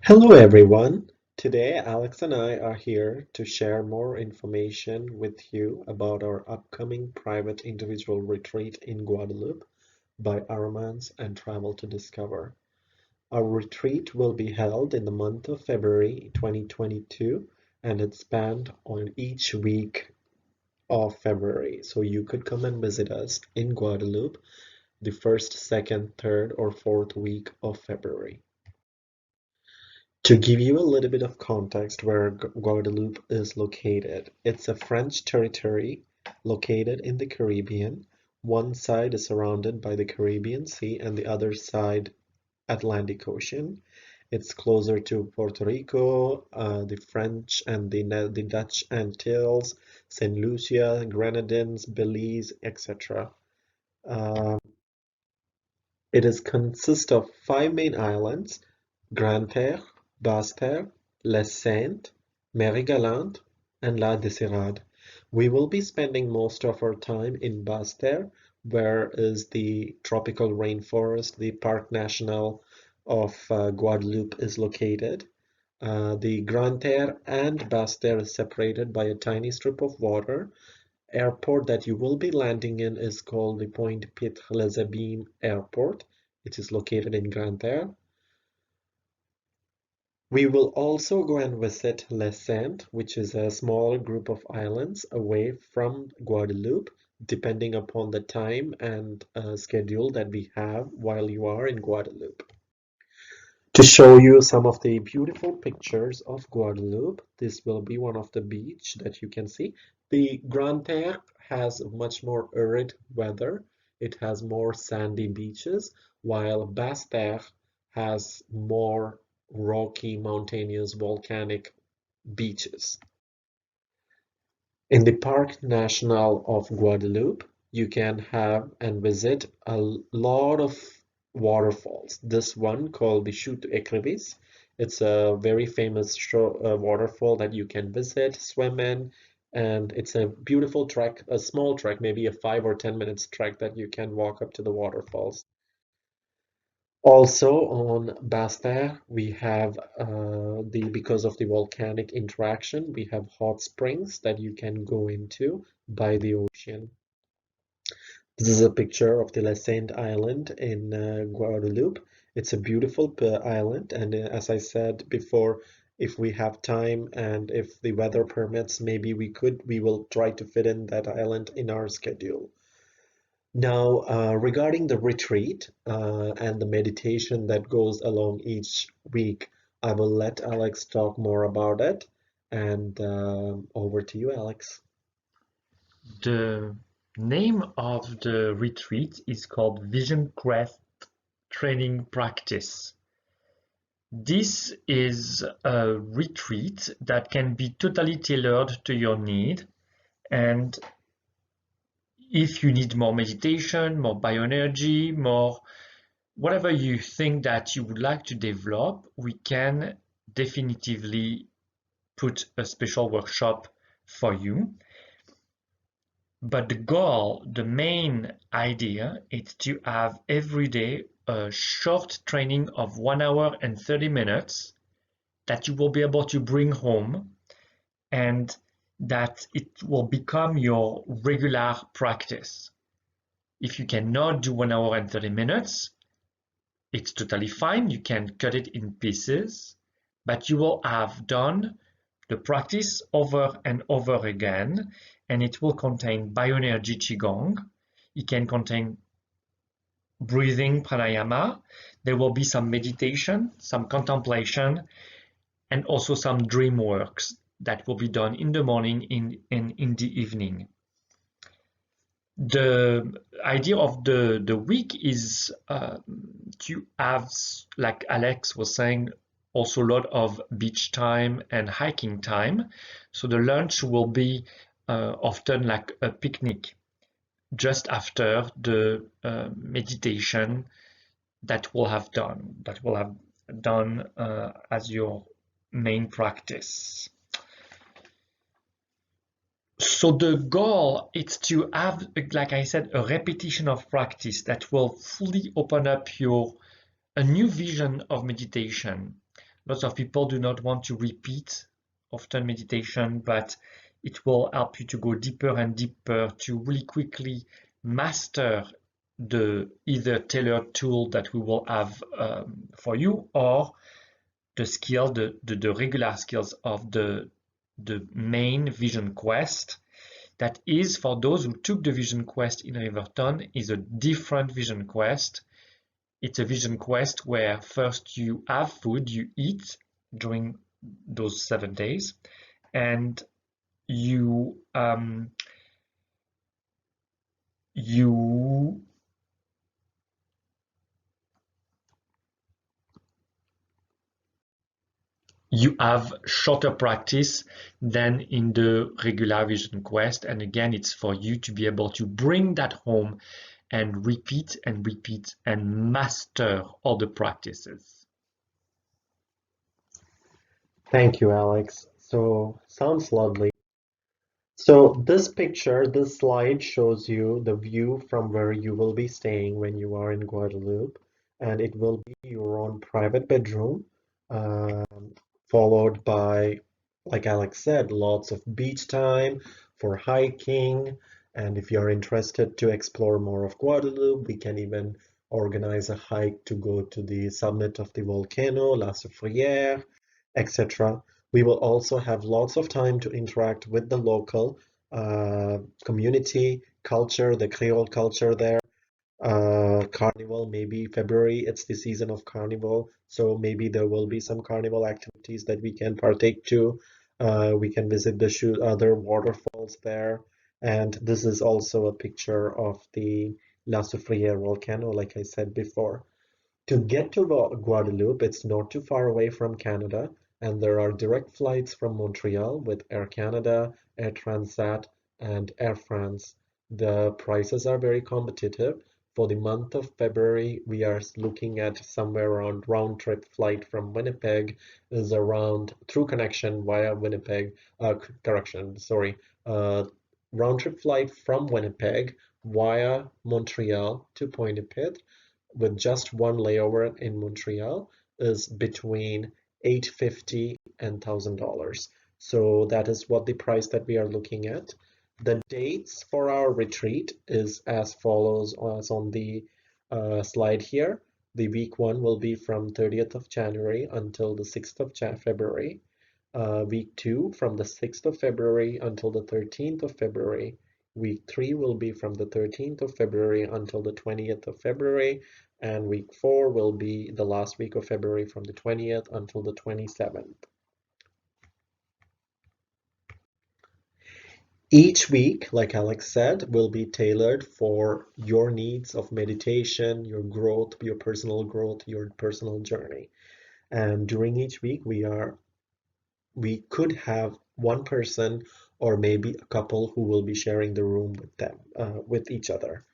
Hello everyone. Today Alex and I are here to share more information with you about our upcoming private individual retreat in Guadeloupe by Aromansse and Travel to Discover. Our retreat will be held in the month of February 2022 and it's spanned on each week of February. So you could come and visit us in Guadeloupe the first, second, third, or fourth week of February. To give you a little bit of context where Guadeloupe is located, it's a French territory located in the Caribbean. One side is surrounded by the Caribbean Sea and the other side Atlantic Ocean. It's closer to Puerto Rico, the French and the Dutch Antilles, Saint Lucia, Grenadines, Belize, etc. It is consists of 5 main islands: Grande-Terre, Basse-Terre, Les Saintes, Marie-Galante, and La Désirade. We will be spending most of our time in Basse-Terre, where is the tropical rainforest, the Parc National of Guadeloupe is located. The Grande-Terre and Basse-Terre is separated by a tiny strip of water. Airport that you will be landing in is called the Pointe-Pitre-les-Abîmes Airport. It is located in Grande-Terre. We will also go and visit Les Saintes, which is a small group of islands away from Guadeloupe, depending upon the time and schedule that we have while you are in Guadeloupe. To show you some of the beautiful pictures of Guadeloupe, this will be one of the beach that you can see. The Grande-Terre has much more arid weather. It has more sandy beaches, while Basse-Terre has more rocky, mountainous, volcanic beaches. In the Parc National of Guadeloupe, you can have and visit a lot of waterfalls. This one called the Chute d'Écrivisse. It's a very famous waterfall that you can visit, swim in, and it's a beautiful trek, a small trek, maybe a 5 or 10 minutes trek that you can walk up to the waterfalls. Also on Basse-Terre, we have because of the volcanic interaction, we have hot springs that you can go into by the ocean. This is a picture of the Les Saintes Island in Guadeloupe. It's a beautiful island, and as I said before, if we have time and if the weather permits, maybe we will try to fit in that island in our schedule. Now, regarding the retreat and the meditation that goes along each week, I will let Alex talk more about it. And over to you, Alex. The name of the retreat is called Vision Quest Training Practice. This is a retreat that can be totally tailored to your need, and if you need more meditation, more bioenergy, more whatever you think that you would like to develop, we can definitively put a special workshop for you. But the goal, the main idea, is to have every day a short training of 1 hour and 30 minutes that you will be able to bring home, and that it will become your regular practice. If you cannot do 1 hour and 30 minutes, it's totally fine. You can cut it in pieces, but you will have done the practice over and over again, and it will contain bioenergy qigong. It can contain breathing pranayama. There will be some meditation, some contemplation, and also some dream works that will be done in the morning and in the evening. The idea of the week is to have, like Alex was saying, also a lot of beach time and hiking time. So the lunch will be often like a picnic just after the meditation that we'll have done as your main practice. So the goal is to have, like I said, a repetition of practice that will fully open up a new vision of meditation. Lots of people do not want to repeat often meditation, but it will help you to go deeper and deeper to really quickly master the either tailored tool that we will have for you, or the skill, the regular skills of the main vision quest. That is, for those who took the vision quest in Riverton, is a different vision quest. It's a vision quest where first you have food, you eat during those 7 days, and you you you have shorter practice than in the regular vision quest. And again, it's for you to be able to bring that home and repeat and repeat and master all the practices. Thank you, Alex. So, sounds lovely. So this picture, this slide shows you the view from where you will be staying when you are in Guadeloupe, and it will be your own private bedroom, followed by, like Alex said, lots of beach time for hiking. And if you're interested to explore more of Guadeloupe, we can even organize a hike to go to the summit of the volcano, La Soufrière, etc. We will also have lots of time to interact with the local community culture, the Creole culture there. Carnival, maybe February, it's the season of carnival, so maybe there will be some carnival activities that we can partake to. We can visit the other waterfalls there. And this is also a picture of the La Soufrière volcano, like I said before. To get to Guadeloupe, it's not too far away from Canada, and there are direct flights from Montreal with Air Canada, Air Transat, and Air France. The prices are very competitive. For the month of February, we are looking at somewhere around round trip flight from Winnipeg is around through connection via Winnipeg, correction, sorry, round trip flight from Winnipeg via Montreal to Pointe-à-Pitre with just one layover in Montreal is between 850 and $1,000. So that is what the price that we are looking at. The dates for our retreat is as follows as on the slide here. The week one will be from 30th of January until the 6th of February. Week two from the 6th of February until the 13th of February. Week three will be from the 13th of February until the 20th of February. And week four will be the last week of February from the 20th until the 27th. Each week, like Alex said, will be tailored for your needs of meditation, your growth, your personal growth, your personal journey. And during each week, we could have one person or maybe a couple who will be sharing the room with them, with each other.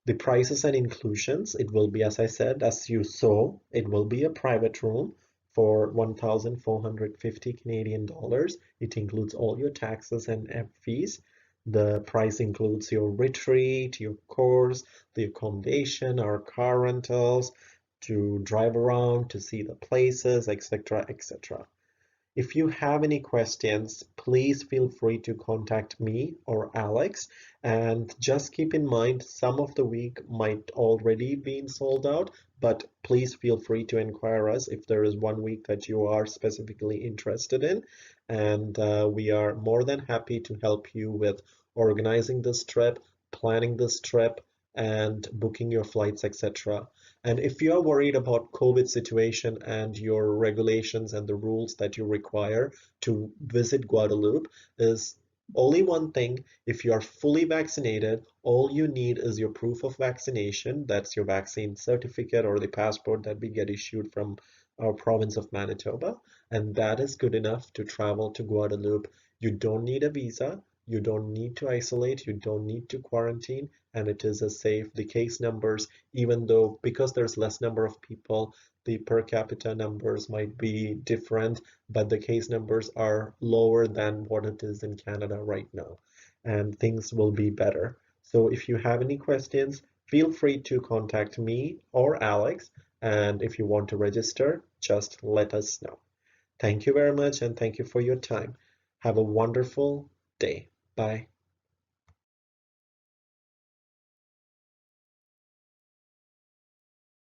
The prices and inclusions, it will be, as I said, as you saw, it will be a private room for 1,450 Canadian dollars. It includes all your taxes and fees. The price includes your retreat, your course, the accommodation, our car rentals, to drive around, to see the places, etc., etc. If you have any questions, please feel free to contact me or Alex. And just keep in mind, some of the week might already be sold out, but please feel free to inquire us if there is one week that you are specifically interested in. And we are more than happy to help you with organizing this trip, planning this trip, and booking your flights, etc. And if you're worried about COVID situation and your regulations and the rules that you require to visit Guadeloupe, is only one thing. If you are fully vaccinated, all you need is your proof of vaccination. That's your vaccine certificate or the passport that we get issued from our province of Manitoba. And that is good enough to travel to Guadeloupe. You don't need a visa. You don't need to isolate. You don't need to quarantine. And it is a safe. The case numbers, even though because there's less number of people, the per capita numbers might be different, but the case numbers are lower than what it is in Canada right now, and things will be better. So if you have any questions, feel free to contact me or Alex, and if you want to register, just let us know. Thank you very much, and thank you for your time. Have a wonderful day. Bye.